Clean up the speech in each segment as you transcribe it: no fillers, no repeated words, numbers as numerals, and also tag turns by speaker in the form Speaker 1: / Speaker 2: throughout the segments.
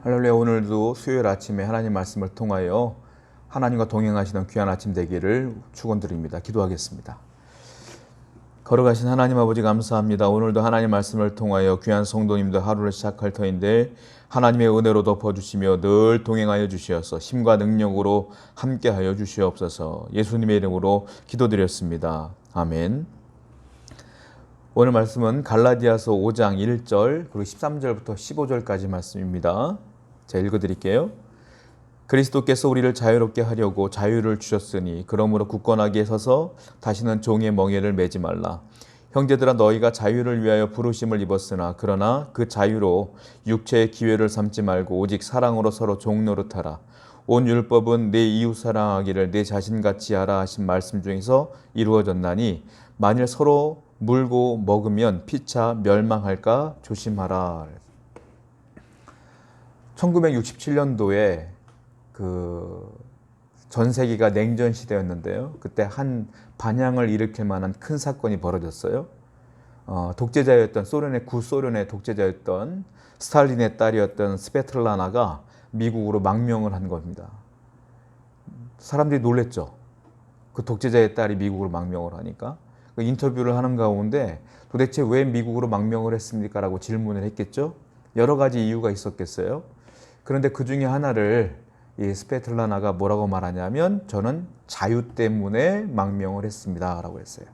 Speaker 1: 할렐루야. 오늘도 수요일 아침에 하나님 말씀을 통하여 하나님과 동행하시는 귀한 아침 되기를 축원드립니다. 기도하겠습니다. 걸어가신 하나님 아버지 감사합니다. 오늘도 하나님 말씀을 통하여 귀한 성도님들 하루를 시작할 터인데 하나님의 은혜로 덮어주시며 늘 동행하여 주시어서 힘과 능력으로 함께하여 주시옵소서. 예수님의 이름으로 기도드렸습니다. 아멘. 오늘 말씀은 갈라디아서 5장 1절 그리고 13절부터 15절까지 말씀입니다. 제가 읽어드릴게요. 그리스도께서 우리를 자유롭게 하려고 자유를 주셨으니 그러므로 굳건하게 서서 다시는 종의 멍에를 매지 말라. 형제들아, 너희가 자유를 위하여 부르심을 입었으나 그러나 그 자유로 육체의 기회를 삼지 말고 오직 사랑으로 서로 종 노릇하라. 온 율법은 내 이웃 사랑하기를 내 자신같이 하라 하신 말씀 중에서 이루어졌나니 만일 서로 물고 먹으면 피차 멸망할까 조심하라. 1967년도에 전 세계가 냉전 시대였는데요. 그때 한 반향을 일으킬 만한 큰 사건이 벌어졌어요. 독재자였던 구소련의 독재자였던 스탈린의 딸이었던 스베틀라나가 미국으로 망명을 한 겁니다. 사람들이 놀랬죠. 그 독재자의 딸이 미국으로 망명을 하니까. 그 인터뷰를 하는 가운데 도대체 왜 미국으로 망명을 했습니까? 라고 질문을 했겠죠. 여러 가지 이유가 있었겠어요. 그런데 그 중에 하나를 이 스베틀라나가 뭐라고 말하냐면 저는 자유 때문에 망명을 했습니다 라고 했어요.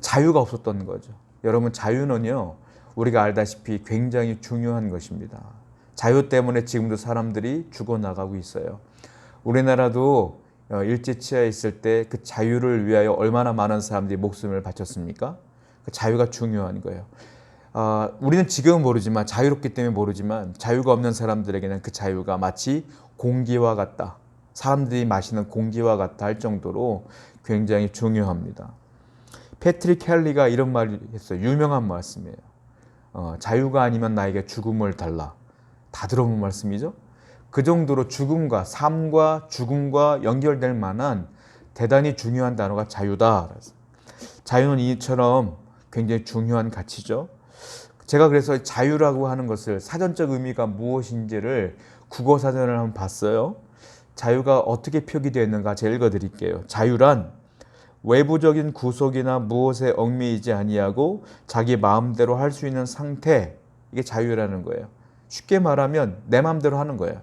Speaker 1: 자유가 없었던 거죠. 여러분, 자유는요 우리가 알다시피 굉장히 중요한 것입니다. 자유 때문에 지금도 사람들이 죽어나가고 있어요. 우리나라도 일제치하에 있을 때 그 자유를 위하여 얼마나 많은 사람들이 목숨을 바쳤습니까? 그 자유가 중요한 거예요. 우리는 지금은 모르지만, 자유롭기 때문에 모르지만 자유가 없는 사람들에게는 그 자유가 마치 공기와 같다, 사람들이 마시는 공기와 같다 할 정도로 굉장히 중요합니다. 패트릭 켈리가 이런 말을 했어요. 유명한 말씀이에요. 자유가 아니면 나에게 죽음을 달라. 다 들어본 말씀이죠. 그 정도로 삶과 죽음과 연결될 만한 대단히 중요한 단어가 자유다. 자유는 이처럼 굉장히 중요한 가치죠. 제가 그래서 자유라고 하는 것을 사전적 의미가 무엇인지를 국어사전을 한번 봤어요. 자유가 어떻게 표기되어 있는가 제가 읽어드릴게요. 자유란 외부적인 구속이나 무엇에 얽매이지 아니하고 자기 마음대로 할 수 있는 상태, 이게 자유라는 거예요. 쉽게 말하면 내 마음대로 하는 거예요.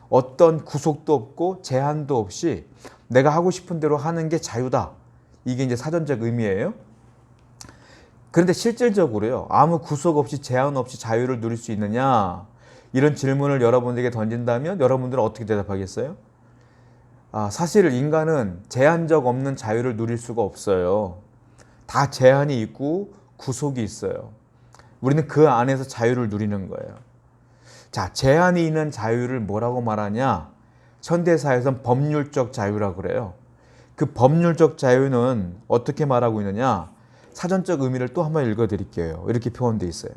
Speaker 1: 어떤 구속도 없고 제한도 없이 내가 하고 싶은 대로 하는 게 자유다. 이게 이제 사전적 의미예요. 그런데 실질적으로요, 아무 구속 없이 제한 없이 자유를 누릴 수 있느냐? 이런 질문을 여러분들에게 던진다면 여러분들은 어떻게 대답하겠어요? 사실 인간은 제한적 없는 자유를 누릴 수가 없어요. 다 제한이 있고 구속이 있어요. 우리는 그 안에서 자유를 누리는 거예요. 자, 제한이 있는 자유를 뭐라고 말하냐? 현대사회에서는 법률적 자유라고 그래요. 그 법률적 자유는 어떻게 말하고 있느냐? 사전적 의미를 또 한번 읽어드릴게요. 이렇게 표현되어 있어요.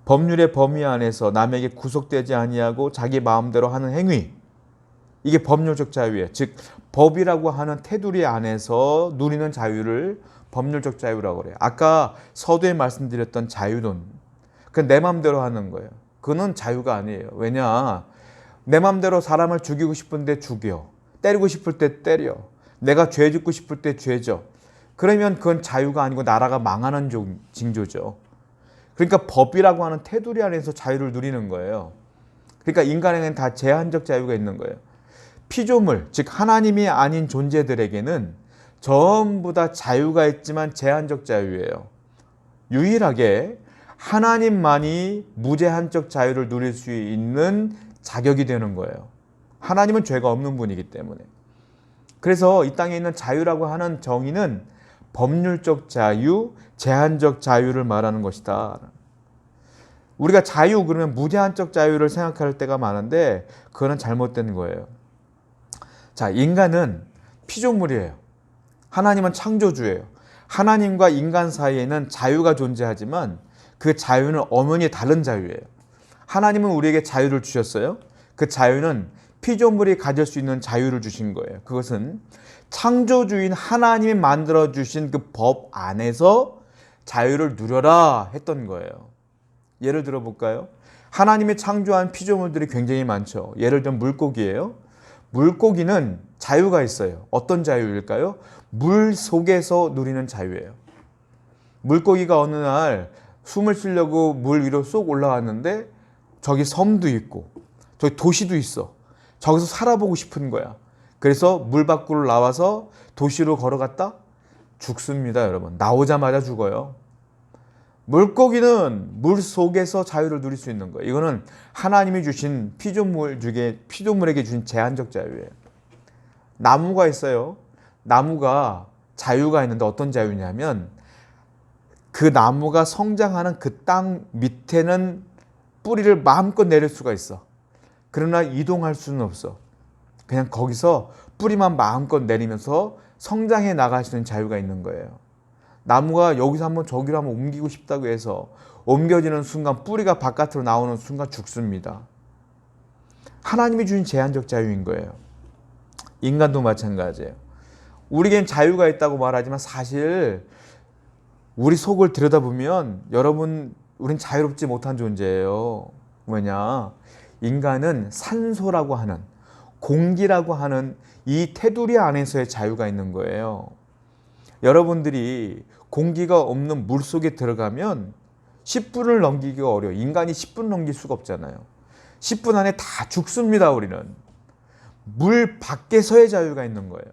Speaker 1: 법률의 범위 안에서 남에게 구속되지 아니하고 자기 마음대로 하는 행위, 이게 법률적 자유예요. 즉 법이라고 하는 테두리 안에서 누리는 자유를 법률적 자유라고 그래요. 아까 서두에 말씀드렸던 자유는 그냥 내 마음대로 하는 거예요. 그건 자유가 아니에요. 왜냐? 내 마음대로 사람을 죽이고 싶은데 죽여, 때리고 싶을 때 때려, 내가 죄 짓고 싶을 때 죄져. 그러면 그건 자유가 아니고 나라가 망하는 징조죠. 그러니까 법이라고 하는 테두리 안에서 자유를 누리는 거예요. 그러니까 인간에게는 다 제한적 자유가 있는 거예요. 피조물, 즉 하나님이 아닌 존재들에게는 전부 다 자유가 있지만 제한적 자유예요. 유일하게 하나님만이 무제한적 자유를 누릴 수 있는 자격이 되는 거예요. 하나님은 죄가 없는 분이기 때문에. 그래서 이 땅에 있는 자유라고 하는 정의는 법률적 자유, 제한적 자유를 말하는 것이다. 우리가 자유 그러면 무제한적 자유를 생각할 때가 많은데 그거는 잘못된 거예요. 자, 인간은 피조물이에요. 하나님은 창조주예요. 하나님과 인간 사이에는 자유가 존재하지만 그 자유는 엄연히 다른 자유예요. 하나님은 우리에게 자유를 주셨어요. 그 자유는 피조물이 가질 수 있는 자유를 주신 거예요. 그것은 창조주인 하나님이 만들어주신 그 법 안에서 자유를 누려라 했던 거예요. 예를 들어 볼까요? 하나님이 창조한 피조물들이 굉장히 많죠. 예를 들면 물고기예요. 물고기는 자유가 있어요. 어떤 자유일까요? 물 속에서 누리는 자유예요. 물고기가 어느 날 숨을 쉬려고 물 위로 쏙 올라왔는데 저기 섬도 있고 저기 도시도 있어. 저기서 살아보고 싶은 거야. 그래서 물 밖으로 나와서 도시로 걸어갔다? 죽습니다, 여러분. 나오자마자 죽어요. 물고기는 물 속에서 자유를 누릴 수 있는 거예요. 이거는 하나님이 주신 피조물에게 주신 제한적 자유예요. 나무가 있어요. 나무가 자유가 있는데 어떤 자유냐면 그 나무가 성장하는 그 땅 밑에는 뿌리를 마음껏 내릴 수가 있어. 그러나 이동할 수는 없어. 그냥 거기서 뿌리만 마음껏 내리면서 성장해 나갈 수 있는 자유가 있는 거예요. 나무가 여기서 한번 저기로 한번 옮기고 싶다고 해서 옮겨지는 순간 뿌리가 바깥으로 나오는 순간 죽습니다. 하나님이 주신 제한적 자유인 거예요. 인간도 마찬가지예요. 우리에겐 자유가 있다고 말하지만 사실 우리 속을 들여다보면 여러분, 우린 자유롭지 못한 존재예요. 왜냐? 인간은 산소라고 하는, 공기라고 하는 이 테두리 안에서의 자유가 있는 거예요. 여러분들이 공기가 없는 물 속에 들어가면 10분을 넘기기가 어려워요. 인간이 10분 넘길 수가 없잖아요. 10분 안에 다 죽습니다, 우리는. 물 밖에서의 자유가 있는 거예요.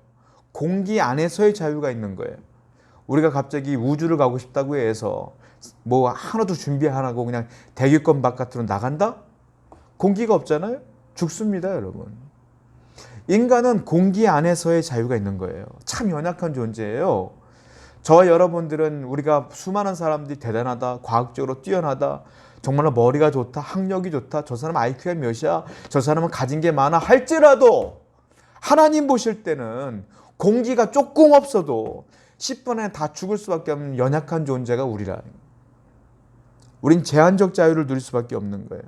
Speaker 1: 공기 안에서의 자유가 있는 거예요. 우리가 갑자기 우주를 가고 싶다고 해서 뭐 하나도 준비 안 하고 그냥 대기권 바깥으로 나간다? 공기가 없잖아요? 죽습니다, 여러분. 인간은 공기 안에서의 자유가 있는 거예요. 참 연약한 존재예요. 저와 여러분들은 우리가 수많은 사람들이 대단하다, 과학적으로 뛰어나다, 정말로 머리가 좋다, 학력이 좋다, 저 사람 IQ가 몇이야, 저 사람은 가진 게 많아 할지라도 하나님 보실 때는 공기가 조금 없어도 10분 안에 다 죽을 수밖에 없는 연약한 존재가 우리라. 우린 제한적 자유를 누릴 수밖에 없는 거예요.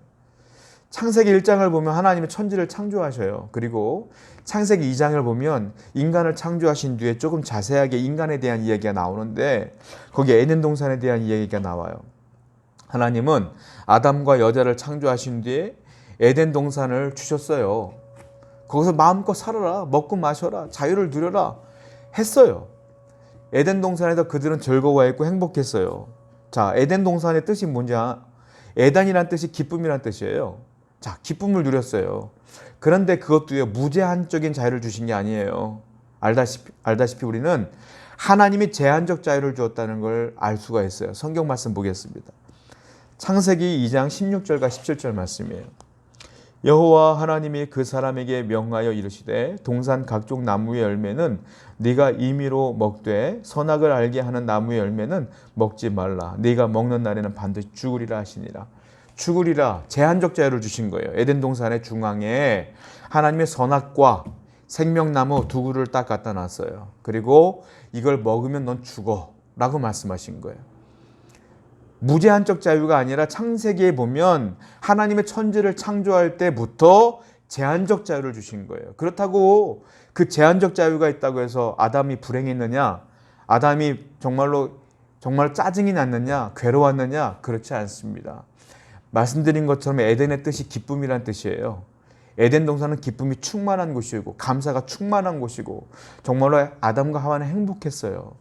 Speaker 1: 창세기 1장을 보면 하나님이 천지를 창조하셔요. 그리고 창세기 2장을 보면 인간을 창조하신 뒤에 조금 자세하게 인간에 대한 이야기가 나오는데 거기 에덴 동산에 대한 이야기가 나와요. 하나님은 아담과 여자를 창조하신 뒤에 에덴 동산을 주셨어요. 거기서 마음껏 살아라, 먹고 마셔라, 자유를 누려라 했어요. 에덴 동산에서 그들은 즐거워했고 행복했어요. 자, 에덴 동산의 뜻이 뭔지 에덴이란 뜻이 기쁨이란 뜻이에요. 자, 기쁨을 누렸어요. 그런데 그것도요, 무제한적인 자유를 주신 게 아니에요. 알다시피 우리는 하나님이 제한적 자유를 주었다는 걸 알 수가 있어요. 성경 말씀 보겠습니다. 창세기 2장 16절과 17절 말씀이에요. 여호와 하나님이 그 사람에게 명하여 이르시되 동산 각종 나무의 열매는 네가 임의로 먹되 선악을 알게 하는 나무의 열매는 먹지 말라. 네가 먹는 날에는 반드시 죽으리라 하시니라. 죽으리라, 제한적 자유를 주신 거예요. 에덴 동산의 중앙에 하나님의 선악과 생명나무 두 그루를 딱 갖다 놨어요. 그리고 이걸 먹으면 넌 죽어 라고 말씀하신 거예요. 무제한적 자유가 아니라 창세기에 보면 하나님의 천지를 창조할 때부터 제한적 자유를 주신 거예요. 그렇다고 그 제한적 자유가 있다고 해서 아담이 불행했느냐, 아담이 정말 짜증이 났느냐, 괴로웠느냐, 그렇지 않습니다. 말씀드린 것처럼 에덴의 뜻이 기쁨이란 뜻이에요. 에덴 동산은 기쁨이 충만한 곳이고 감사가 충만한 곳이고 정말로 아담과 하와는 행복했어요.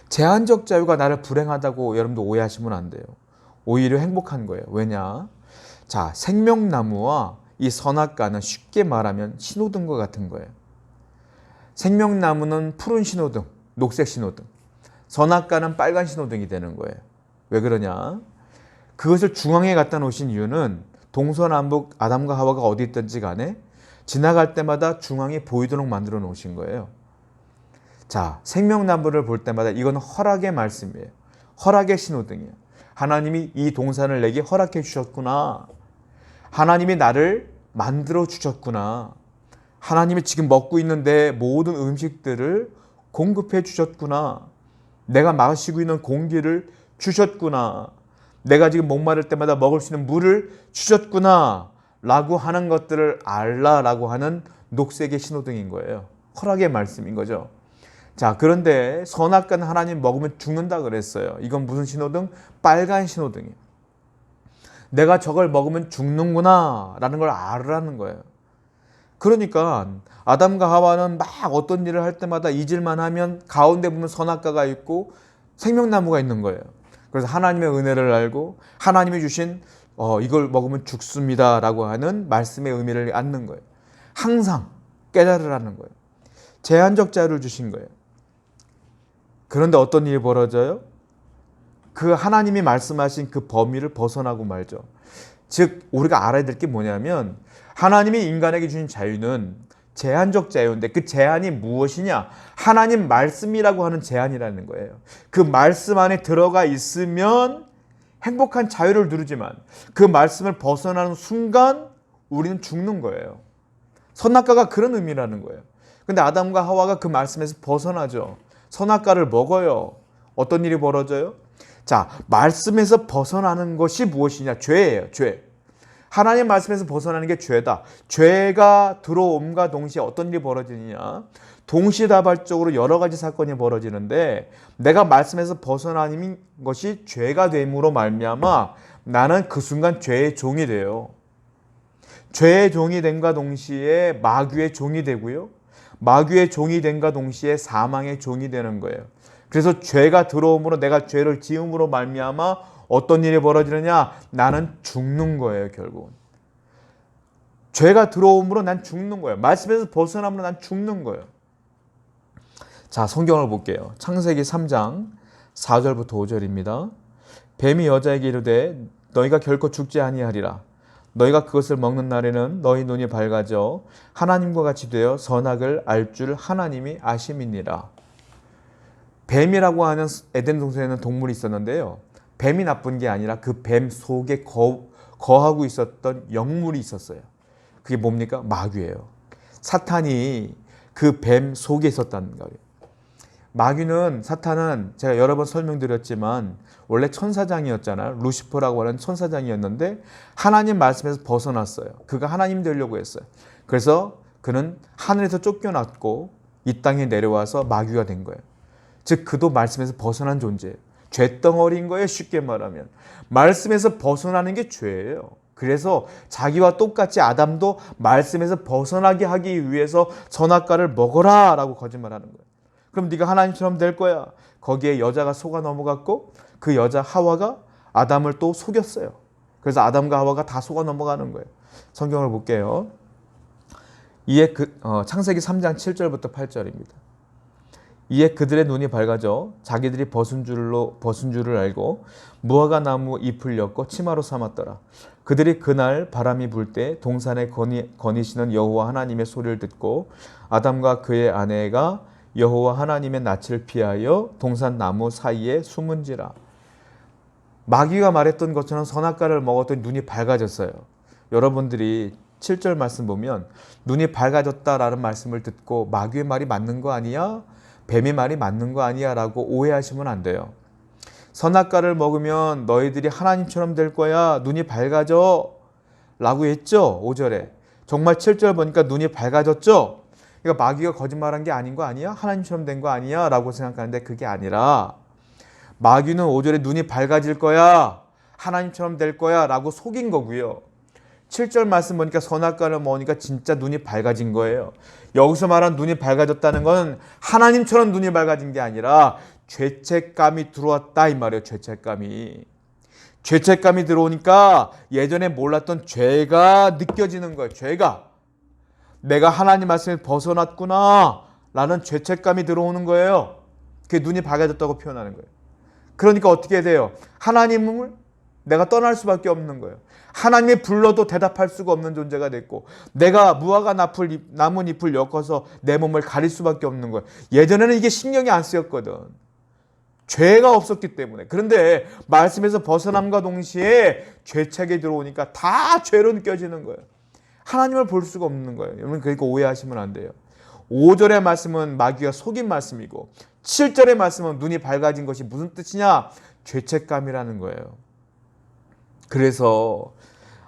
Speaker 1: 제한적 자유가 나를 불행하다고 여러분도 오해하시면 안 돼요. 오히려 행복한 거예요. 왜냐? 자, 생명나무와 이 선악과는 쉽게 말하면 신호등과 같은 거예요. 생명나무는 푸른 신호등, 녹색 신호등. 선악과는 빨간 신호등이 되는 거예요. 왜 그러냐? 그것을 중앙에 갖다 놓으신 이유는 동서남북 아담과 하와가 어디 있든지 간에 지나갈 때마다 중앙에 보이도록 만들어 놓으신 거예요. 자, 생명나무를 볼 때마다 이건 허락의 말씀이에요. 허락의 신호등이에요. 하나님이 이 동산을 내게 허락해 주셨구나. 하나님이 나를 만들어 주셨구나. 하나님이 지금 먹고 있는 내 모든 음식들을 공급해 주셨구나. 내가 마시고 있는 공기를 주셨구나. 내가 지금 목마를 때마다 먹을 수 있는 물을 주셨구나 라고 하는 것들을 알라라고 하는 녹색의 신호등인 거예요. 허락의 말씀인 거죠. 자, 그런데 선악과는 하나님 먹으면 죽는다 그랬어요. 이건 무슨 신호등? 빨간 신호등이에요. 내가 저걸 먹으면 죽는구나 라는 걸 알으라는 거예요. 그러니까 아담과 하와는 막 어떤 일을 할 때마다 잊을만 하면 가운데 보면 선악과가 있고 생명나무가 있는 거예요. 그래서 하나님의 은혜를 알고 하나님이 주신 이걸 먹으면 죽습니다 라고 하는 말씀의 의미를 안는 거예요. 항상 깨달으라는 거예요. 제한적 자유를 주신 거예요. 그런데 어떤 일이 벌어져요? 그 하나님이 말씀하신 그 범위를 벗어나고 말죠. 즉 우리가 알아야 될 게 뭐냐면 하나님이 인간에게 주신 자유는 제한적 자유인데 그 제한이 무엇이냐? 하나님 말씀이라고 하는 제한이라는 거예요. 그 말씀 안에 들어가 있으면 행복한 자유를 누리지만 그 말씀을 벗어나는 순간 우리는 죽는 거예요. 선악과가 그런 의미라는 거예요. 근데 아담과 하와가 그 말씀에서 벗어나죠. 선악과를 먹어요. 어떤 일이 벌어져요? 자, 말씀에서 벗어나는 것이 무엇이냐? 죄예요. 죄. 하나님 말씀에서 벗어나는 게 죄다. 죄가 들어옴과 동시에 어떤 일이 벌어지느냐? 동시다발적으로 여러 가지 사건이 벌어지는데 내가 말씀에서 벗어나는 것이 죄가 됨으로 말미암아 나는 그 순간 죄의 종이 돼요. 죄의 종이 됨과 동시에 마귀의 종이 되고요. 마귀의 종이 됨과 동시에 사망의 종이 되는 거예요. 그래서 죄가 들어옴으로 내가 죄를 지음으로 말미암아 어떤 일이 벌어지느냐? 나는 죽는 거예요, 결국은. 죄가 들어옴으로 난 죽는 거예요. 말씀에서 벗어남으로 난 죽는 거예요. 자, 성경을 볼게요. 창세기 3장 4절부터 5절입니다. 뱀이 여자에게 이르되 너희가 결코 죽지 아니하리라. 너희가 그것을 먹는 날에는 너희 눈이 밝아져 하나님과 같이 되어 선악을 알 줄 하나님이 아심이니라. 뱀이라고 하는 에덴 동산에는 동물이 있었는데요. 뱀이 나쁜 게 아니라 그 뱀 속에 거하고 있었던 영물이 있었어요. 그게 뭡니까? 마귀예요. 사탄이 그 뱀 속에 있었다는 거예요. 마귀는, 사탄은 제가 여러 번 설명드렸지만 원래 천사장이었잖아요. 루시퍼라고 하는 천사장이었는데 하나님 말씀에서 벗어났어요. 그가 하나님 되려고 했어요. 그래서 그는 하늘에서 쫓겨났고 이 땅에 내려와서 마귀가 된 거예요. 즉 그도 말씀에서 벗어난 존재예요. 죄덩어리인 거예요. 쉽게 말하면. 말씀에서 벗어나는 게 죄예요. 그래서 자기와 똑같이 아담도 말씀에서 벗어나게 하기 위해서 선악과를 먹어라 라고 거짓말하는 거예요. 그럼 네가 하나님처럼 될 거야. 거기에 여자가 속아 넘어갔고 그 여자 하와가 아담을 또 속였어요. 그래서 아담과 하와가 다 속아 넘어가는 거예요. 성경을 볼게요. 이에 창세기 3장 7절부터 8절입니다. 이에 그들의 눈이 밝아져 자기들이 벗은 줄을 알고 무화과 나무 잎을 엮어 치마로 삼았더라. 그들이 그날 바람이 불 때 동산에 거니시는 여호와 하나님의 소리를 듣고 아담과 그의 아내가 여호와 하나님의 낯을 피하여 동산 나무 사이에 숨은지라. 마귀가 말했던 것처럼 선악과를 먹었더니 눈이 밝아졌어요. 여러분들이 7절 말씀 보면 눈이 밝아졌다라는 말씀을 듣고 마귀의 말이 맞는 거 아니야? 뱀의 말이 맞는 거 아니야? 라고 오해하시면 안 돼요. 선악과를 먹으면 너희들이 하나님처럼 될 거야. 눈이 밝아져. 라고 했죠. 5절에. 정말 7절 보니까 눈이 밝아졌죠. 그러니까 마귀가 거짓말한 게 아닌 거 아니야? 하나님처럼 된 거 아니야? 라고 생각하는데 그게 아니라 마귀는 5절에 눈이 밝아질 거야. 하나님처럼 될 거야. 라고 속인 거고요. 7절 말씀 보니까 선악과를 먹으니까 진짜 눈이 밝아진 거예요. 여기서 말한 눈이 밝아졌다는 건 하나님처럼 눈이 밝아진 게 아니라 죄책감이 들어왔다 이 말이에요. 죄책감이 들어오니까 예전에 몰랐던 죄가 느껴지는 거예요. 죄가. 내가 하나님 말씀을 벗어났구나 라는 죄책감이 들어오는 거예요. 그게 눈이 밝아졌다고 표현하는 거예요. 그러니까 어떻게 돼요? 하나님을 내가 떠날 수밖에 없는 거예요. 하나님이 불러도 대답할 수가 없는 존재가 됐고 내가 무화과 나뭇잎을 엮어서 내 몸을 가릴 수밖에 없는 거예요. 예전에는 이게 신경이 안 쓰였거든. 죄가 없었기 때문에. 그런데 말씀에서 벗어남과 동시에 죄책이 들어오니까 다 죄로 느껴지는 거예요. 하나님을 볼 수가 없는 거예요. 여러분 그러니까 오해하시면 안 돼요. 5절의 말씀은 마귀가 속인 말씀이고 7절의 말씀은 눈이 밝아진 것이 무슨 뜻이냐? 죄책감이라는 거예요. 그래서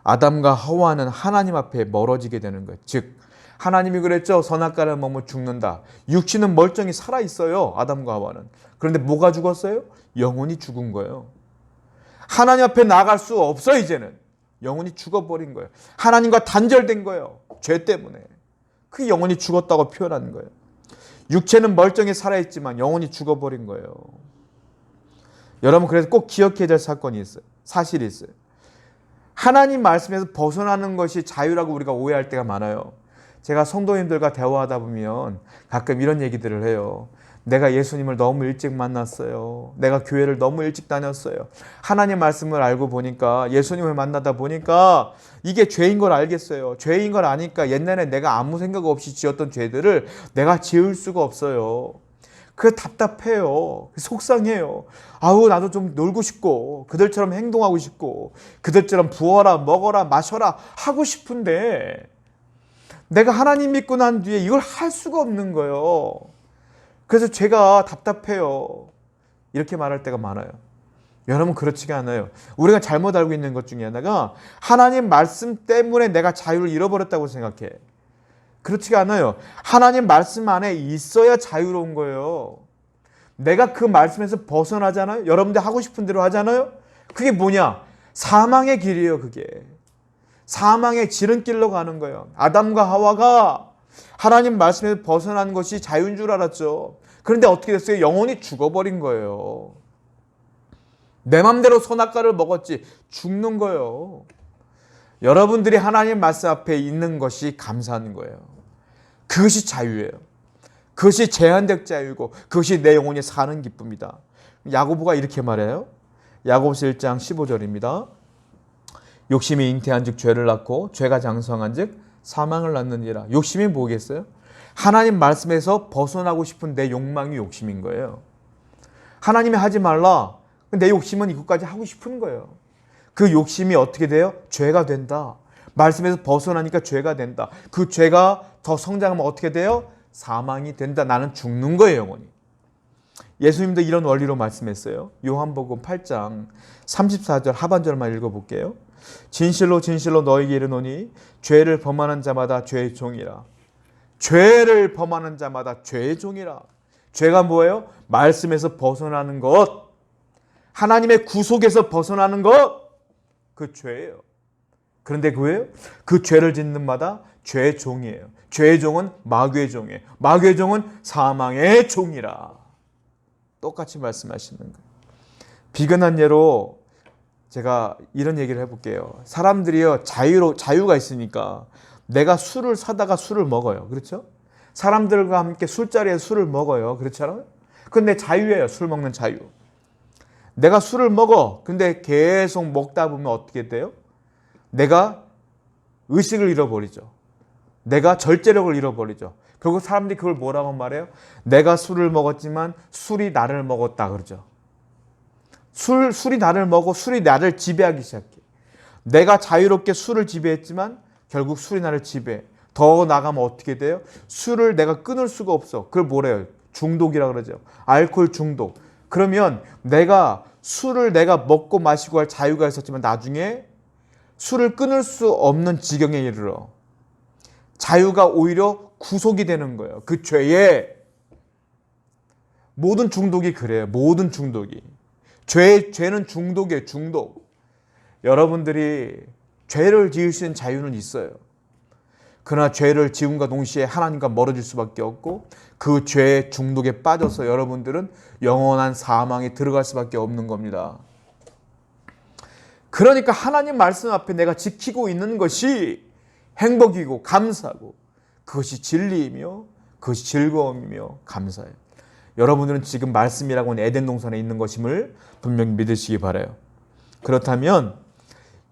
Speaker 1: 아담과 하와는 하나님 앞에 멀어지게 되는 거예요. 즉 하나님이 그랬죠. 선악과를 먹으면 죽는다. 육신은 멀쩡히 살아있어요. 아담과 하와는. 그런데 뭐가 죽었어요? 영혼이 죽은 거예요. 하나님 앞에 나갈 수 없어 이제는. 영혼이 죽어버린 거예요. 하나님과 단절된 거예요. 죄 때문에. 그 영혼이 죽었다고 표현하는 거예요. 육체는 멀쩡히 살아있지만 영혼이 죽어버린 거예요. 여러분, 그래서 꼭 기억해야 될 사건이 있어요. 사실이 있어요. 하나님 말씀에서 벗어나는 것이 자유라고 우리가 오해할 때가 많아요. 제가 성도님들과 대화하다 보면 가끔 이런 얘기들을 해요. 내가 예수님을 너무 일찍 만났어요. 내가 교회를 너무 일찍 다녔어요. 하나님 말씀을 알고 보니까, 예수님을 만나다 보니까 이게 죄인 걸 알겠어요. 죄인 걸 아니까 옛날에 내가 아무 생각 없이 지었던 죄들을 내가 지을 수가 없어요. 그게 답답해요. 속상해요. 아우, 나도 좀 놀고 싶고 그들처럼 행동하고 싶고 그들처럼 부어라 먹어라 마셔라 하고 싶은데 내가 하나님 믿고 난 뒤에 이걸 할 수가 없는 거예요. 그래서 죄가 답답해요. 이렇게 말할 때가 많아요. 여러분, 그렇지가 않아요. 우리가 잘못 알고 있는 것 중에 하나가 하나님 말씀 때문에 내가 자유를 잃어버렸다고 생각해. 그렇지가 않아요. 하나님 말씀 안에 있어야 자유로운 거예요. 내가 그 말씀에서 벗어나잖아요. 여러분들 하고 싶은 대로 하잖아요. 그게 뭐냐? 사망의 길이에요. 그게 사망의 지름길로 가는 거예요. 아담과 하와가 하나님 말씀에서 벗어난 것이 자유인 줄 알았죠. 그런데 어떻게 됐어요? 영혼이 죽어버린 거예요. 내 맘대로 선악과를 먹었지 죽는 거예요. 여러분들이 하나님 말씀 앞에 있는 것이 감사한 거예요. 그것이 자유예요. 그것이 제한적 자유고 그것이 내 영혼이 사는 기쁨이다. 야고보가 이렇게 말해요. 야고보서 1장 15절입니다. 욕심이 잉태한 즉 죄를 낳고 죄가 장성한 즉 사망을 낳느니라. 욕심이 뭐겠어요? 하나님 말씀에서 벗어나고 싶은 내 욕망이 욕심인 거예요. 하나님이 하지 말라. 내 욕심은 이것까지 하고 싶은 거예요. 그 욕심이 어떻게 돼요? 죄가 된다. 말씀에서 벗어나니까 죄가 된다. 그 죄가 더 성장하면 어떻게 돼요? 사망이 된다. 나는 죽는 거예요, 영혼이. 예수님도 이런 원리로 말씀했어요. 요한복음 8장 34절 하반절만 읽어볼게요. 진실로 진실로 너에게 이르노니 죄를 범하는 자마다 죄의 종이라. 죄를 범하는 자마다 죄의 종이라. 죄가 뭐예요? 말씀에서 벗어나는 것. 하나님의 구속에서 벗어나는 것. 그 죄예요. 그런데 그거예요? 그 죄를 짓는 마다 죄의 종이에요. 죄의 종은 마귀의 종이에요. 마귀의 종은 사망의 종이라. 똑같이 말씀하시는 거예요. 비근한 예로 제가 이런 얘기를 해볼게요. 사람들이요, 자유가 있으니까 내가 술을 사다가 술을 먹어요. 그렇죠? 사람들과 함께 술자리에 술을 먹어요. 그렇잖아요? 근데 자유예요. 술 먹는 자유. 내가 술을 먹어. 근데 계속 먹다 보면 어떻게 돼요? 내가 의식을 잃어버리죠. 내가 절제력을 잃어버리죠. 결국 사람들이 그걸 뭐라고 말해요? 내가 술을 먹었지만 술이 나를 먹었다 그러죠. 술이 나를 먹어. 술이 나를 지배하기 시작해. 내가 자유롭게 술을 지배했지만 결국 술이 나를 지배해. 더 나가면 어떻게 돼요? 술을 내가 끊을 수가 없어. 그걸 뭐래요? 중독이라고 그러죠. 알코올 중독. 그러면 술을 내가 먹고 마시고 할 자유가 있었지만 나중에 술을 끊을 수 없는 지경에 이르러 자유가 오히려 구속이 되는 거예요. 그 죄에. 모든 중독이 그래요. 모든 중독이. 죄는 중독이에요. 중독. 여러분들이 죄를 지을 수 있는 자유는 있어요. 그러나 죄를 지음과 동시에 하나님과 멀어질 수밖에 없고 그 죄의 중독에 빠져서 여러분들은 영원한 사망에 들어갈 수밖에 없는 겁니다. 그러니까 하나님 말씀 앞에 내가 지키고 있는 것이 행복이고 감사고 그것이 진리이며 그것이 즐거움이며 감사예요. 여러분들은 지금 말씀이라고 하는 에덴 동산에 있는 것임을 분명히 믿으시기 바라요. 그렇다면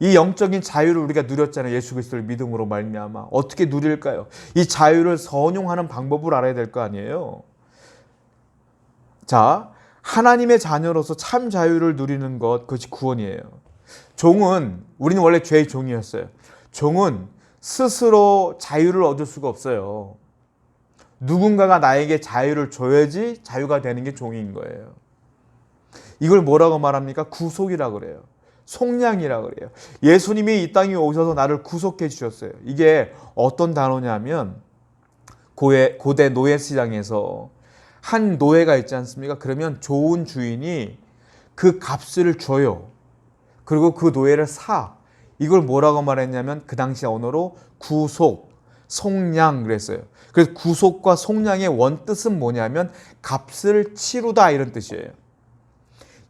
Speaker 1: 이 영적인 자유를 우리가 누렸잖아요. 예수 그리스도를 믿음으로 말미암아. 어떻게 누릴까요? 이 자유를 선용하는 방법을 알아야 될 거 아니에요. 자, 하나님의 자녀로서 참 자유를 누리는 것, 그것이 구원이에요. 우리는 원래 죄의 종이었어요. 종은 스스로 자유를 얻을 수가 없어요. 누군가가 나에게 자유를 줘야지 자유가 되는 게 종인 거예요. 이걸 뭐라고 말합니까? 구속이라고 그래요. 속량이라고 그래요. 예수님이 이 땅에 오셔서 나를 구속해 주셨어요. 이게 어떤 단어냐면 고대 노예 시장에서 한 노예가 있지 않습니까? 그러면 좋은 주인이 그 값을 줘요. 그리고 그 노예를 사. 이걸 뭐라고 말했냐면 그 당시 언어로 구속, 속량 그랬어요. 그래서 구속과 속량의 원뜻은 뭐냐면 값을 치르다 이런 뜻이에요.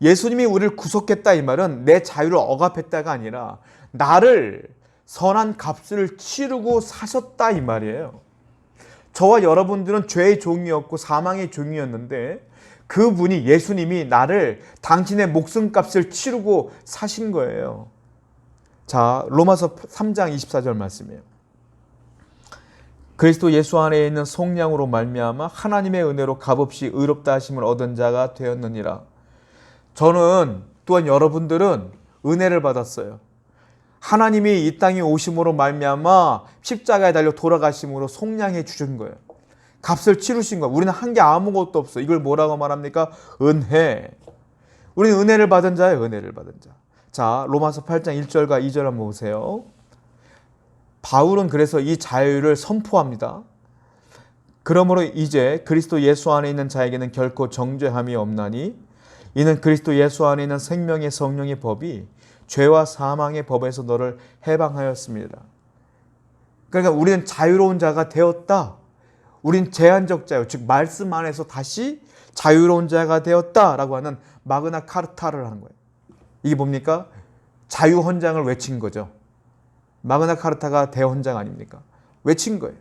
Speaker 1: 예수님이 우리를 구속했다 이 말은 내 자유를 억압했다가 아니라 나를 선한 값을 치르고 사셨다 이 말이에요. 저와 여러분들은 죄의 종이었고 사망의 종이었는데 그분이 예수님이 나를 당신의 목숨값을 치르고 사신 거예요. 자, 로마서 3장 24절 말씀이에요. 그리스도 예수 안에 있는 속량으로 말미암아 하나님의 은혜로 값없이 의롭다 하심을 얻은 자가 되었느니라. 저는 또한 여러분들은 은혜를 받았어요. 하나님이 이 땅에 오심으로 말미암아 십자가에 달려 돌아가심으로 속량해 주신 거예요. 값을 치르신 거예요. 우리는 한 게 아무것도 없어. 이걸 뭐라고 말합니까? 은혜. 우리는 은혜를 받은 자예요. 은혜를 받은 자. 자, 로마서 8장 1절과 2절 한번 보세요. 바울은 그래서 이 자유를 선포합니다. 그러므로 이제 그리스도 예수 안에 있는 자에게는 결코 정죄함이 없나니 이는 그리스도 예수 안에 있는 생명의 성령의 법이 죄와 사망의 법에서 너를 해방하였습니다. 그러니까 우리는 자유로운 자가 되었다. 우린 제한적 자유, 즉 말씀 안에서 다시 자유로운 자가 되었다라고 하는 마그나 카르타를 하는 거예요. 이게 뭡니까? 자유 헌장을 외친 거죠. 마그나 카르타가 대헌장 아닙니까? 외친 거예요.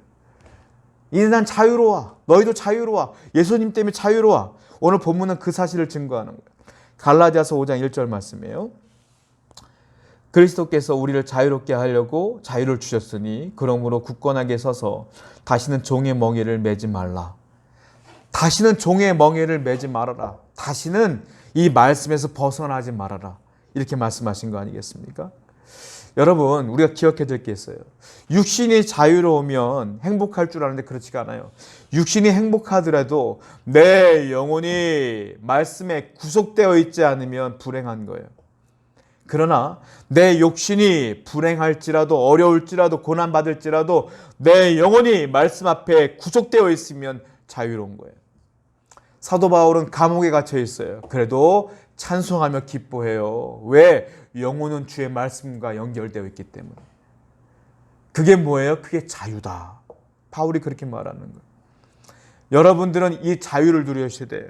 Speaker 1: 이제 난 자유로워. 너희도 자유로워. 예수님 때문에 자유로워. 오늘 본문은 그 사실을 증거하는 거예요. 갈라디아서 5장 1절 말씀이에요. 그리스도께서 우리를 자유롭게 하려고 자유를 주셨으니 그러므로 굳건하게 서서 다시는 종의 멍에를 매지 말라. 다시는 종의 멍에를 매지 말아라. 다시는 이 말씀에서 벗어나지 말아라. 이렇게 말씀하신 거 아니겠습니까? 여러분, 우리가 기억해야 될 게 있어요. 육신이 자유로우면 행복할 줄 아는데 그렇지가 않아요. 육신이 행복하더라도 내 영혼이 말씀에 구속되어 있지 않으면 불행한 거예요. 그러나 내 욕심이 불행할지라도 어려울지라도 고난받을지라도 내 영혼이 말씀 앞에 구속되어 있으면 자유로운 거예요. 사도 바울은 감옥에 갇혀 있어요. 그래도 찬송하며 기뻐해요. 왜? 영혼은 주의 말씀과 연결되어 있기 때문에. 그게 뭐예요? 그게 자유다. 바울이 그렇게 말하는 거예요. 여러분들은 이 자유를 누리셔야 돼요.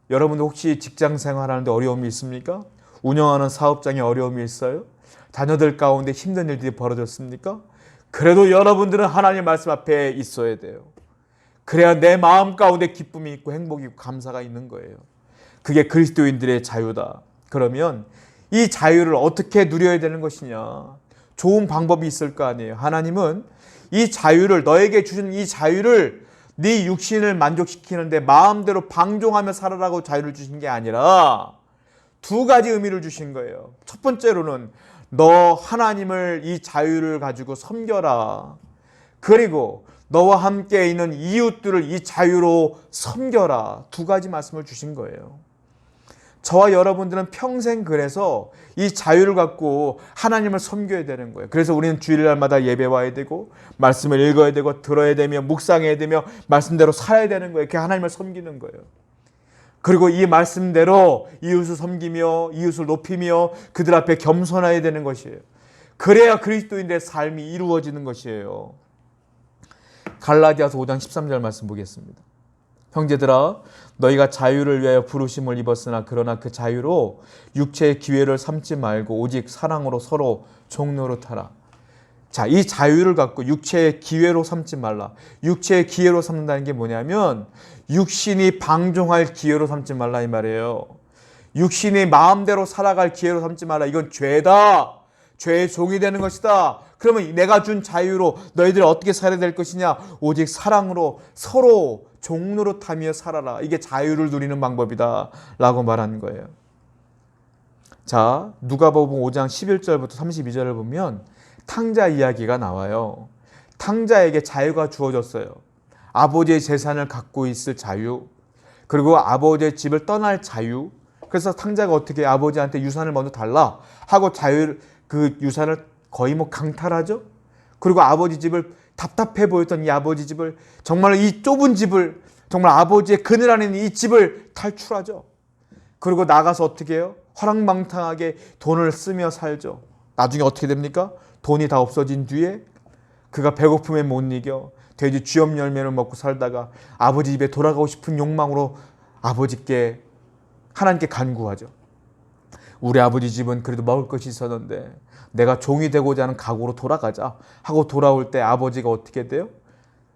Speaker 1: 여러분 혹시 직장 생활하는데 어려움이 있습니까? 운영하는 사업장에 어려움이 있어요? 자녀들 가운데 힘든 일들이 벌어졌습니까? 그래도 여러분들은 하나님 말씀 앞에 있어야 돼요. 그래야 내 마음 가운데 기쁨이 있고 행복이 있고 감사가 있는 거예요. 그게 그리스도인들의 자유다. 그러면 이 자유를 어떻게 누려야 되는 것이냐? 좋은 방법이 있을 거 아니에요. 하나님은 이 자유를, 너에게 주신 이 자유를 네 육신을 만족시키는데 마음대로 방종하며 살아라고 자유를 주신 게 아니라 두 가지 의미를 주신 거예요. 첫 번째로는 너 하나님을 이 자유를 가지고 섬겨라. 그리고 너와 함께 있는 이웃들을 이 자유로 섬겨라. 두 가지 말씀을 주신 거예요. 저와 여러분들은 평생 그래서 이 자유를 갖고 하나님을 섬겨야 되는 거예요. 그래서 우리는 주일날마다 예배 와야 되고 말씀을 읽어야 되고 들어야 되며 묵상해야 되며 말씀대로 살아야 되는 거예요. 이렇게 하나님을 섬기는 거예요. 그리고 이 말씀대로 이웃을 섬기며 이웃을 높이며 그들 앞에 겸손해야 되는 것이에요. 그래야 그리스도인의 삶이 이루어지는 것이에요. 갈라디아서 5장 13절 말씀 보겠습니다. 형제들아 너희가 자유를 위하여 부르심을 입었으나 그러나 그 자유로 육체의 기회를 삼지 말고 오직 사랑으로 서로 종노릇하라. 자, 이 자유를 갖고 육체의 기회로 삼지 말라. 육체의 기회로 삼는다는 게 뭐냐면 육신이 방종할 기회로 삼지 말라 이 말이에요. 육신이 마음대로 살아갈 기회로 삼지 말라. 이건 죄다. 죄의 종이 되는 것이다. 그러면 내가 준 자유로 너희들이 어떻게 살아야 될 것이냐? 오직 사랑으로 서로 종노릇하며 살아라. 이게 자유를 누리는 방법이다 라고 말하는 거예요. 자, 누가복음 5장 11절부터 32절을 보면 탕자 이야기가 나와요. 탕자에게 자유가 주어졌어요. 아버지의 재산을 갖고 있을 자유, 그리고 아버지의 집을 떠날 자유. 그래서 탕자가 어떻게 아버지한테 유산을 먼저 달라 하고 그 유산을 거의 강탈하죠. 그리고 아버지 집을 답답해 보였던 이 아버지 집을 정말 이 좁은 집을 정말 아버지의 그늘 안에 있는 이 집을 탈출하죠. 그리고 나가서 어떻게 해요? 화랑방탕하게 돈을 쓰며 살죠. 나중에 어떻게 됩니까? 돈이 다 없어진 뒤에 그가 배고픔에 못 이겨 돼지 쥐염 열매를 먹고 살다가 아버지 집에 돌아가고 싶은 욕망으로 아버지께 하나님께 간구하죠. 우리 아버지 집은 그래도 먹을 것이 있었는데 내가 종이 되고자 하는 각오로 돌아가자 하고 돌아올 때 아버지가 어떻게 돼요?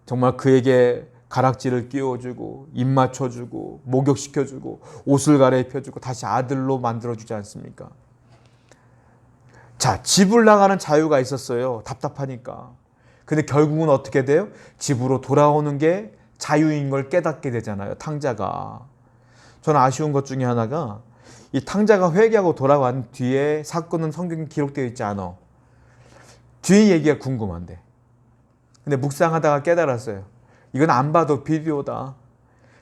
Speaker 1: 정말 그에게 가락지를 끼워주고 입 맞춰주고 목욕시켜주고 옷을 갈아입혀주고 다시 아들로 만들어주지 않습니까? 자, 집을 나가는 자유가 있었어요. 답답하니까. 근데 결국은 어떻게 돼요? 집으로 돌아오는 게 자유인 걸 깨닫게 되잖아요. 탕자가. 저는 아쉬운 것 중에 하나가 이 탕자가 회개하고 돌아간 뒤에 사건은 성경에 기록되어 있지 않아. 뒤에 얘기가 궁금한데. 근데 묵상하다가 깨달았어요. 이건 안 봐도 비디오다.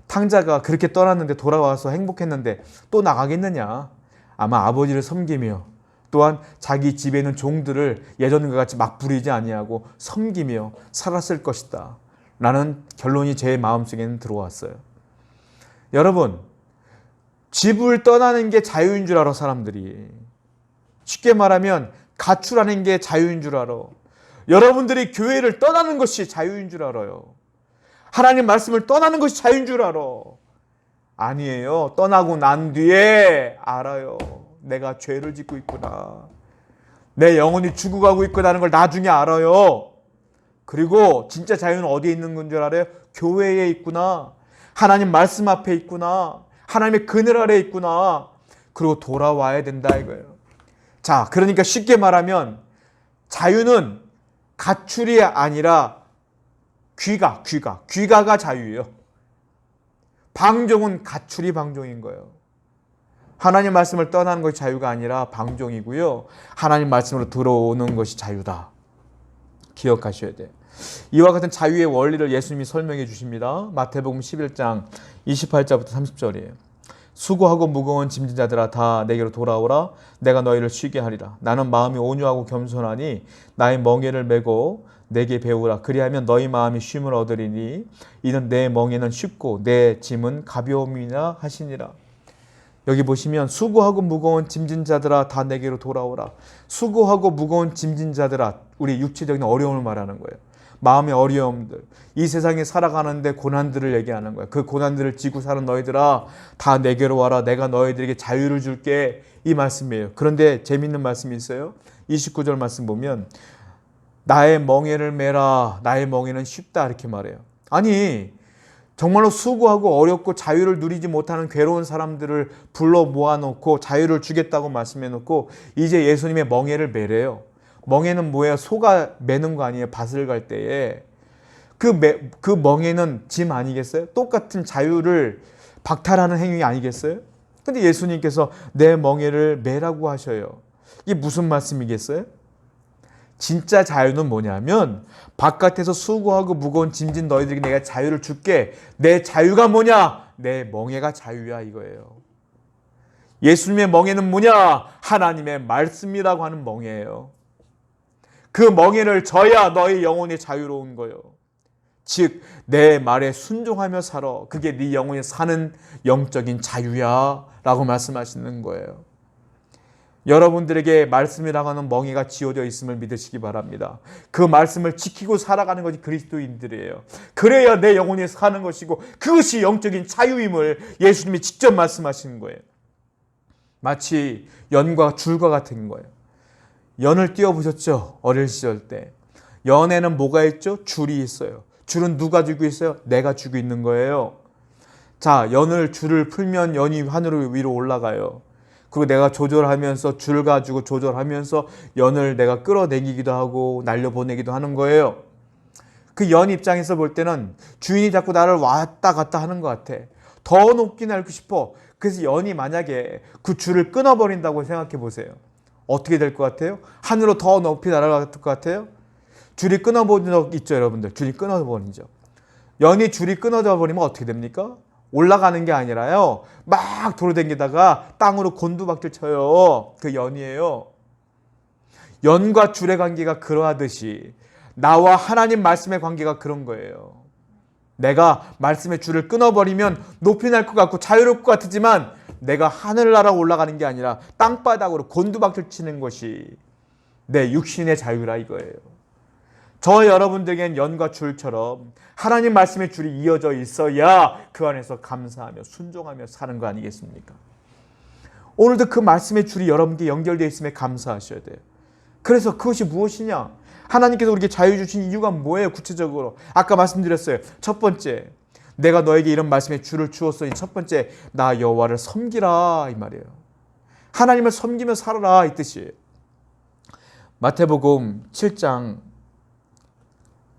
Speaker 1: 탕자가 그렇게 떠났는데 돌아와서 행복했는데 또 나가겠느냐. 아마 아버지를 섬기며 또한 자기 집에 있는 종들을 예전과 같이 막 부리지 아니하고 섬기며 살았을 것이다. 라는 결론이 제 마음속에는 들어왔어요. 여러분, 집을 떠나는 게 자유인 줄 알아, 사람들이. 쉽게 말하면 가출하는 게 자유인 줄 알아. 여러분들이 교회를 떠나는 것이 자유인 줄 알아요. 하나님 말씀을 떠나는 것이 자유인 줄 알아. 아니에요. 떠나고 난 뒤에 알아요. 내가 죄를 짓고 있구나. 내 영혼이 죽어가고 있구나는 걸 나중에 알아요. 그리고 진짜 자유는 어디에 있는 건 줄 알아요? 교회에 있구나. 하나님 말씀 앞에 있구나. 하나님의 그늘 아래에 있구나. 그리고 돌아와야 된다 이거예요. 자, 그러니까 쉽게 말하면 자유는 가출이 아니라 귀가가 자유예요. 방종은 가출이 방종인 거예요. 하나님 말씀을 떠나는 것이 자유가 아니라 방종이고요. 하나님 말씀으로 들어오는 것이 자유다. 기억하셔야 돼요. 이와 같은 자유의 원리를 예수님이 설명해 주십니다. 마태복음 11장 28절부터 30절이에요. 수고하고 무거운 짐진 자들아 다 내게로 돌아오라. 내가 너희를 쉬게 하리라. 나는 마음이 온유하고 겸손하니 나의 멍에를 메고 내게 배우라. 그리하면 너희 마음이 쉼을 얻으리니 이는 내 멍에는 쉽고 내 짐은 가벼움이라 하시니라. 여기 보시면 수고하고 무거운 짐진 자들아 다 내게로 돌아오라. 수고하고 무거운 짐진 자들아, 우리 육체적인 어려움을 말하는 거예요. 마음의 어려움들, 이 세상에 살아가는데 고난들을 얘기하는 거예요. 그 고난들을 지고 사는 너희들아 다 내게로 와라. 내가 너희들에게 자유를 줄게. 이 말씀이에요. 그런데 재밌는 말씀이 있어요. 29절 말씀 보면 나의 멍에를 메라. 나의 멍에는 쉽다 이렇게 말해요. 아니 정말로 수고하고 어렵고 자유를 누리지 못하는 괴로운 사람들을 불러 모아놓고 자유를 주겠다고 말씀해놓고 이제 예수님의 멍에를 메래요. 멍에는 뭐예요? 소가 매는 거 아니에요? 밭을 갈 때에. 그 멍에는 짐 아니겠어요? 똑같은 자유를 박탈하는 행위 아니겠어요? 근데 예수님께서 내 멍에를 메라고 하셔요. 이게 무슨 말씀이겠어요? 진짜 자유는 뭐냐면 바깥에서 수고하고 무거운 짐진 너희들에게 내가 자유를 줄게. 내 자유가 뭐냐? 내 멍에가 자유야 이거예요. 예수님의 멍에는 뭐냐? 하나님의 말씀이라고 하는 멍에예요. 그 멍에를 져야 너의 영혼이 자유로운 거예요. 즉 내 말에 순종하며 살아. 그게 네 영혼이 사는 영적인 자유야 라고 말씀하시는 거예요. 여러분들에게 말씀이라고 하는 멍에가 지어져 있음을 믿으시기 바랍니다. 그 말씀을 지키고 살아가는 것이 그리스도인들이에요. 그래야 내 영혼이 사는 것이고 그것이 영적인 자유임을 예수님이 직접 말씀하시는 거예요. 마치 연과 줄과 같은 거예요. 연을 띄워보셨죠? 어릴 시절 때. 연에는 뭐가 있죠? 줄이 있어요. 줄은 누가 쥐고 있어요? 내가 쥐고 있는 거예요. 자, 줄을 풀면 연이 하늘 위로 올라가요. 그리고 내가 조절하면서 줄 가지고 조절하면서 연을 내가 끌어당기기도 하고 날려보내기도 하는 거예요. 그 연 입장에서 볼 때는 주인이 자꾸 나를 왔다 갔다 하는 것 같아. 더 높게 날고 싶어. 그래서 연이 만약에 그 줄을 끊어버린다고 생각해 보세요. 어떻게 될 것 같아요? 하늘로 더 높이 날아갈 것 같아요? 줄이 끊어버린 적 있죠, 여러분들? 줄이 끊어버리죠. 줄이 끊어져 버리면 어떻게 됩니까? 올라가는 게 아니라요. 막 돌아다니다가 땅으로 곤두박질 쳐요. 그 연이에요. 연과 줄의 관계가 그러하듯이 나와 하나님 말씀의 관계가 그런 거예요. 내가 말씀의 줄을 끊어버리면 높이 날 것 같고 자유로울 것 같지만 내가 하늘나라 올라가는 게 아니라 땅바닥으로 곤두박질 치는 것이 내 육신의 자유라 이거예요. 저 여러분들에겐 연과 줄처럼 하나님 말씀의 줄이 이어져 있어야 그 안에서 감사하며 순종하며 사는 거 아니겠습니까? 오늘도 그 말씀의 줄이 여러분께 연결되어 있음에 감사하셔야 돼요. 그래서 그것이 무엇이냐? 하나님께서 우리에게 자유 주신 이유가 뭐예요? 구체적으로 아까 말씀드렸어요. 첫 번째, 내가 너에게 이런 말씀의 줄을 주었으니 첫 번째, 나 여호와를 섬기라 이 말이에요. 하나님을 섬기며 살아라 이 뜻이에요. 마태복음 7장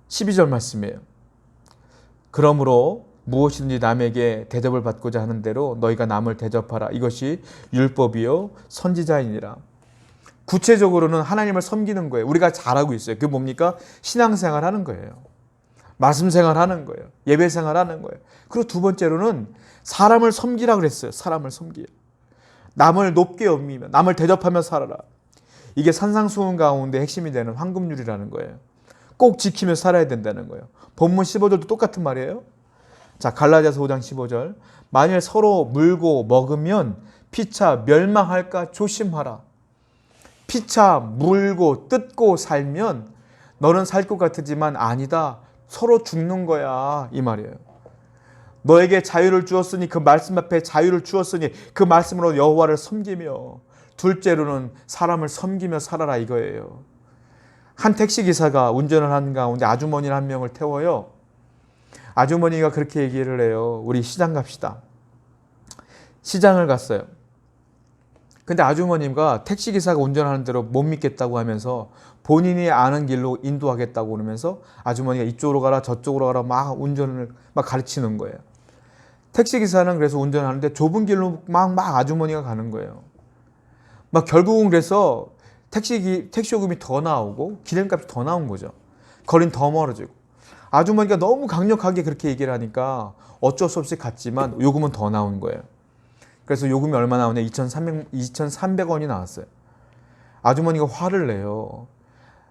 Speaker 1: 12절 말씀이에요. 그러므로 무엇이든지 남에게 대접을 받고자 하는 대로 너희가 남을 대접하라. 이것이 율법이요 선지자이니라. 구체적으로는 하나님을 섬기는 거예요. 우리가 잘하고 있어요. 그게 뭡니까? 신앙생활 하는 거예요. 말씀생활 하는 거예요. 예배생활 하는 거예요. 그리고 두 번째로는 사람을 섬기라 그랬어요. 사람을 섬기라. 남을 높게 여기며 남을 대접하며 살아라. 이게 산상수훈 가운데 핵심이 되는 황금률이라는 거예요. 꼭 지키며 살아야 된다는 거예요. 본문 15절도 똑같은 말이에요. 자, 갈라디아서 5장 15절. 만일 서로 물고 먹으면 피차 멸망할까 조심하라. 피차 물고 뜯고 살면 너는 살 것 같지만 아니다. 서로 죽는 거야. 이 말이에요. 너에게 자유를 주었으니 그 말씀 앞에 자유를 주었으니 그 말씀으로 여호와를 섬기며 둘째로는 사람을 섬기며 살아라 이거예요. 한 택시기사가 운전을 하는 가운데 아주머니 한 명을 태워요. 아주머니가 그렇게 얘기를 해요. 우리 시장 갑시다. 시장을 갔어요. 근데 아주머니가 택시기사가 운전하는 대로 못 믿겠다고 하면서 본인이 아는 길로 인도하겠다고 그러면서 아주머니가 이쪽으로 가라 저쪽으로 가라 막 운전을 막 가르치는 거예요. 택시기사는 그래서 운전하는데 좁은 길로 막 아주머니가 가는 거예요. 막 결국은 그래서 택시요금이 더 나오고 기름값이 더 나온 거죠. 거리는 더 멀어지고. 아주머니가 너무 강력하게 그렇게 얘기를 하니까 어쩔 수 없이 갔지만 요금은 더 나온 거예요. 그래서 요금이 얼마 나오냐? 2,300원이 나왔어요. 아주머니가 화를 내요.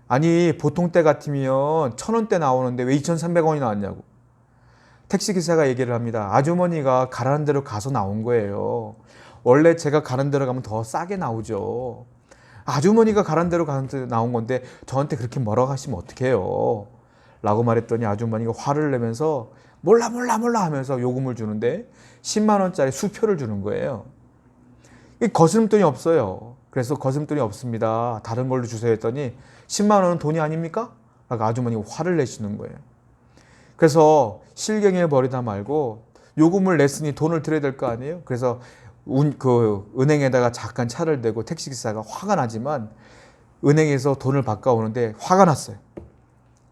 Speaker 1: 아니 보통 때 같으면 1,000원대 나오는데 왜 2,300원이 나왔냐고. 택시기사가 얘기를 합니다. 아주머니가 가라는 대로 가서 나온 거예요. 원래 제가 가는 대로 가면 더 싸게 나오죠. 아주머니가 가라는 대로 나온 건데 저한테 그렇게 뭐라고 하시면 어떡해요? 라고 말했더니 아주머니가 화를 내면서 몰라 하면서 요금을 주는데 10만 원짜리 수표를 주는 거예요. 거스름돈이 없어요. 그래서 거스름돈이 없습니다. 다른 걸로 주세요 했더니 10만 원은 돈이 아닙니까? 라고 아주머니가 화를 내시는 거예요. 그래서 실갱이를 벌이다 말고 요금을 냈으니 돈을 드려야 될 거 아니에요? 그래서 은행에다가 잠깐 차를 대고 택시기사가 화가 나지만 은행에서 돈을 바꿔오는데 화가 났어요.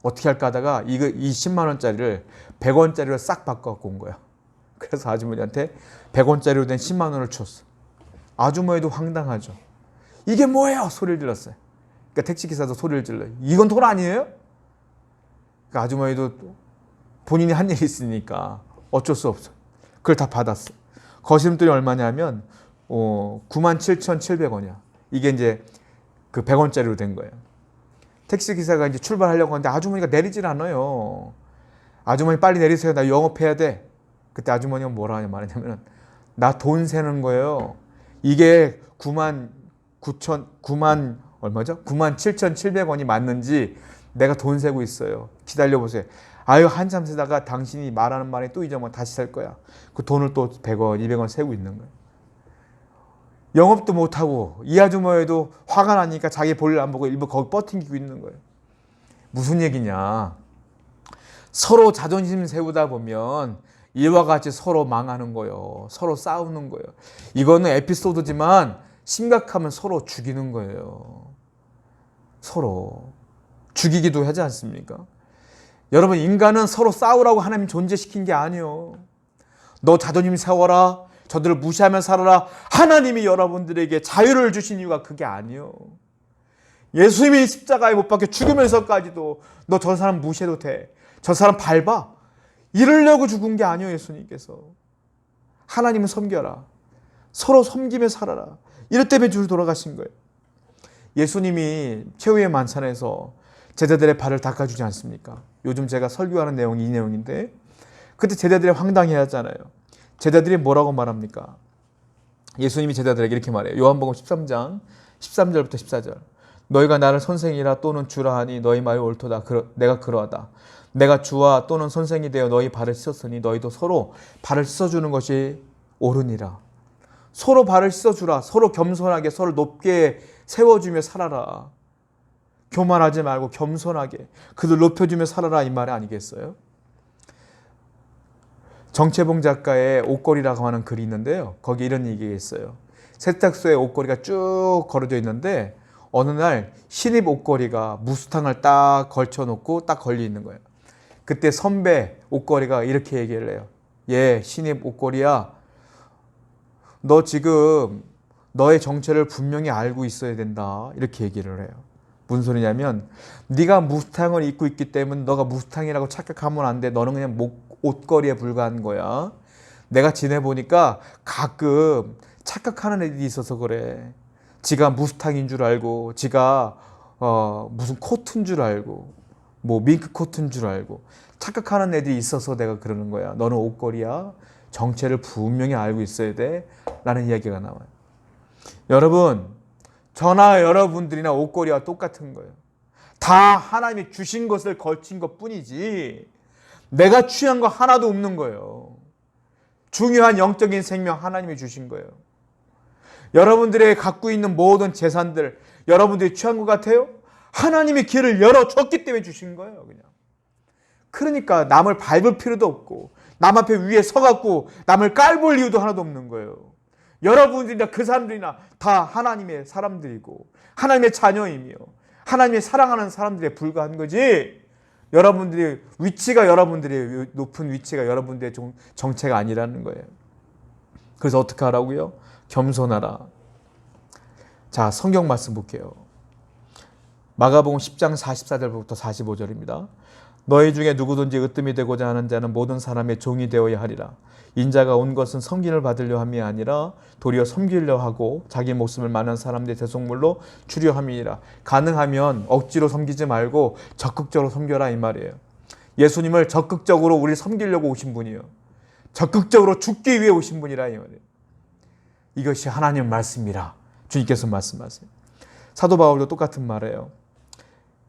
Speaker 1: 어떻게 할까 하다가 이 10만 원짜리를 100원짜리로 싹 바꿔갖고 온 거야. 그래서 아주머니한테 100원짜리로 된 10만 원을 줬어. 아주머니도 황당하죠. 이게 뭐예요? 소리를 질렀어요. 그러니까 택시기사도 소리를 질러요. 이건 돈 아니에요? 그러니까 아주머니도 본인이 한 일이 있으니까 어쩔 수 없어요. 그걸 다 받았어요. 거스름돈이 얼마냐면 97,700원이야. 이게 이제 그 100원짜리로 된 거예요. 택시기사가 이제 출발하려고 하는데 아주머니가 내리질 않아요. 아주머니 빨리 내리세요. 나 영업해야 돼. 그때 아주머니가 뭐라 말했냐면 나 돈 세는 거예요. 이게 97,700원이 맞는지 내가 돈 세고 있어요. 기다려보세요. 아유 한참 세다가 당신이 말하는 말에 또 잊어먹으면 다시 살 거야. 그 돈을 또 100원, 200원 세고 있는 거예요. 영업도 못하고 이 아주머니도 화가 나니까 자기 볼일 안 보고 일부 거기 뻗팅기고 있는 거예요. 무슨 얘기냐. 서로 자존심 세우다 보면 이와 같이 서로 망하는 거예요. 서로 싸우는 거예요. 이거는 에피소드지만 심각하면 서로 죽이는 거예요. 서로 죽이기도 하지 않습니까? 여러분 인간은 서로 싸우라고 하나님 존재시킨 게 아니에요. 너 자존심 세워라. 저들을 무시하며 살아라. 하나님이 여러분들에게 자유를 주신 이유가 그게 아니에요. 예수님이 십자가에 못 박혀 죽으면서까지도 너 저 사람 무시해도 돼. 저 사람 밟아. 이러려고 죽은 게 아니에요. 예수님께서. 하나님을 섬겨라. 서로 섬기며 살아라. 이럴 때문에 주로 돌아가신 거예요. 예수님이 최후의 만찬에서 제자들의 발을 닦아주지 않습니까? 요즘 제가 설교하는 내용이 이 내용인데 그때 제자들이 황당해하잖아요. 제자들이 뭐라고 말합니까? 예수님이 제자들에게 이렇게 말해요. 요한복음 13장 13절부터 14절. 너희가 나를 선생이라 또는 주라 하니 너희 말이 옳도다. 내가 그러하다. 내가 주와 또는 선생이 되어 너희 발을 씻었으니 너희도 서로 발을 씻어주는 것이 옳으니라. 서로 발을 씻어주라. 서로 겸손하게 서로 높게 세워주며 살아라. 교만하지 말고 겸손하게 그들 높여주며 살아라, 이 말 아니겠어요? 정채봉 작가의 옷걸이라고 하는 글이 있는데요. 거기 이런 얘기가 있어요. 세탁소에 옷걸이가 쭉 걸어져 있는데 어느 날 신입 옷걸이가 무스탕을 딱 걸쳐놓고 딱 걸려 있는 거예요. 그때 선배 옷걸이가 이렇게 얘기를 해요. 예, 신입 옷걸이야. 너 지금 너의 정체를 분명히 알고 있어야 된다. 이렇게 얘기를 해요. 무슨 소리냐면 네가 무스탕을 입고 있기 때문에 너가 무스탕이라고 착각하면 안 돼. 너는 그냥 옷걸이에 불과한 거야. 내가 지내보니까 가끔 착각하는 애들이 있어서 그래. 지가 무스탕인 줄 알고 지가 무슨 코트인 줄 알고 뭐 밍크 코트인 줄 알고 착각하는 애들이 있어서 내가 그러는 거야. 너는 옷걸이야. 정체를 분명히 알고 있어야 돼. 라는 이야기가 나와요. 여러분, 저나 여러분들이나 옷걸이와 똑같은 거예요. 다 하나님이 주신 것을 걸친 것 뿐이지 내가 취한 거 하나도 없는 거예요. 중요한 영적인 생명 하나님이 주신 거예요. 여러분들의 갖고 있는 모든 재산들 여러분들이 취한 것 같아요? 하나님이 길을 열어줬기 때문에 주신 거예요. 그냥. 그러니까 남을 밟을 필요도 없고 남 앞에 위에 서갖고 남을 깔볼 이유도 하나도 없는 거예요. 여러분들이나 그 사람들이나 다 하나님의 사람들이고 하나님의 자녀이며 하나님의 사랑하는 사람들에 불과한 거지, 여러분들의 위치가 여러분들의 높은 위치가 여러분들의 정체가 아니라는 거예요. 그래서 어떻게 하라고요? 겸손하라. 자, 성경 말씀 볼게요. 마가복음 10장 44절부터 45절입니다. 너희 중에 누구든지 으뜸이 되고자 하는 자는 모든 사람의 종이 되어야 하리라. 인자가 온 것은 섬김을 받으려 함이 아니라 도리어 섬기려 하고 자기 목숨을 많은 사람들의 대속물로 주려 함이니라. 가능하면 억지로 섬기지 말고 적극적으로 섬겨라, 이 말이에요. 예수님을 적극적으로 우리 섬기려고 오신 분이에요. 적극적으로 죽기 위해 오신 분이라, 이 말이에요. 이것이 하나님의 말씀이라 주님께서 말씀하세요. 사도 바울도 똑같은 말이에요.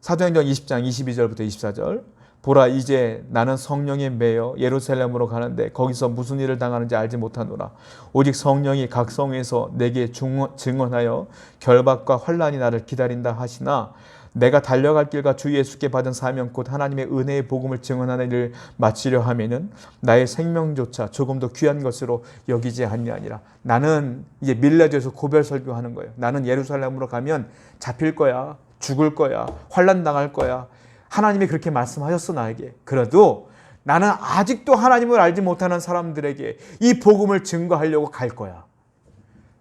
Speaker 1: 사도행전 20장 22절부터 24절. 보라, 이제 나는 성령에 매여 예루살렘으로 가는데 거기서 무슨 일을 당하는지 알지 못하노라. 오직 성령이 각 성에서 내게 증언하여 결박과 환난이 나를 기다린다 하시나 내가 달려갈 길과 주 예수께 받은 사명 곧 하나님의 은혜의 복음을 증언하는 일을 마치려 하면은 나의 생명조차 조금 더 귀한 것으로 여기지 아니하니라. 나는 이제 밀라도에서 고별 설교하는 거예요. 나는 예루살렘으로 가면 잡힐 거야, 죽을 거야, 환난 당할 거야. 하나님이 그렇게 말씀하셨어, 나에게. 그래도 나는 아직도 하나님을 알지 못하는 사람들에게 이 복음을 증거하려고 갈 거야.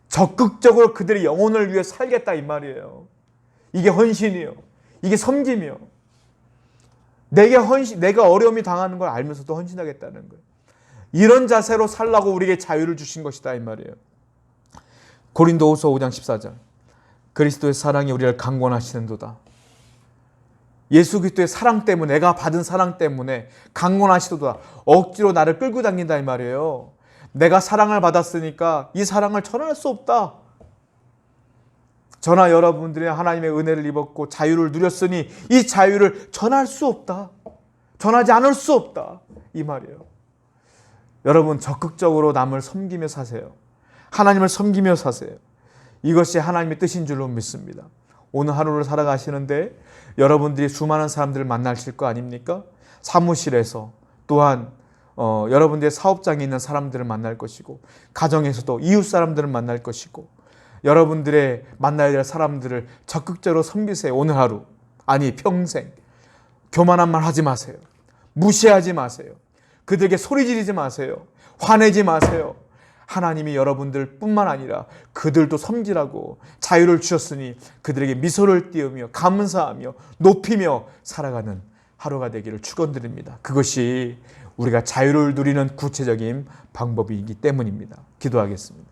Speaker 1: 적극적으로 그들의 영혼을 위해 살겠다, 이 말이에요. 이게 헌신이에요. 이게 섬김이에요. 내가 어려움이 당하는 걸 알면서도 헌신하겠다는 거예요. 이런 자세로 살라고 우리에게 자유를 주신 것이다, 이 말이에요. 고린도후서 5장 14절. 그리스도의 사랑이 우리를 강권하시는도다. 예수 그리스도의 사랑 때문에, 내가 받은 사랑 때문에 강권하시도다. 억지로 나를 끌고 다닌다, 이 말이에요. 내가 사랑을 받았으니까 이 사랑을 전할 수 없다. 저나 여러분들이 하나님의 은혜를 입었고 자유를 누렸으니 이 자유를 전할 수 없다. 전하지 않을 수 없다, 이 말이에요. 여러분, 적극적으로 남을 섬기며 사세요. 하나님을 섬기며 사세요. 이것이 하나님의 뜻인 줄로 믿습니다. 오늘 하루를 살아가시는데 여러분들이 수많은 사람들을 만나실 거 아닙니까? 사무실에서 또한 여러분들의 사업장에 있는 사람들을 만날 것이고 가정에서도 이웃 사람들을 만날 것이고 여러분들의 만나야 될 사람들을 적극적으로 섬기세요. 오늘 하루, 아니 평생. 교만한 말 하지 마세요. 무시하지 마세요. 그들에게 소리 지르지 마세요. 화내지 마세요. 하나님이 여러분들 뿐만 아니라 그들도 섬기라고 자유를 주셨으니 그들에게 미소를 띄우며 감사하며 높이며 살아가는 하루가 되기를 축원드립니다. 그것이 우리가 자유를 누리는 구체적인 방법이기 때문입니다. 기도하겠습니다.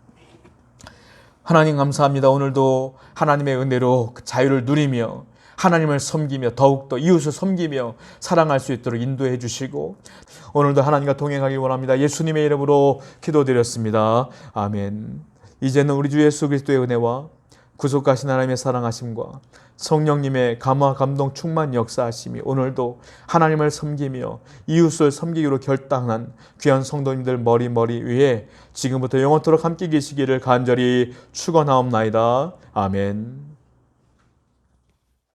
Speaker 1: 하나님 감사합니다. 오늘도 하나님의 은혜로 그 자유를 누리며 하나님을 섬기며 더욱더 이웃을 섬기며 사랑할 수 있도록 인도해 주시고 오늘도 하나님과 동행하기 원합니다. 예수님의 이름으로 기도드렸습니다. 아멘. 이제는 우리 주 예수 그리스도의 은혜와 구속하신 하나님의 사랑하심과 성령님의 감화 감동 충만 역사하심이 오늘도 하나님을 섬기며 이웃을 섬기기로 결단한 귀한 성도님들 머리 위에 지금부터 영원토록 함께 계시기를 간절히 축원하옵나이다. 아멘.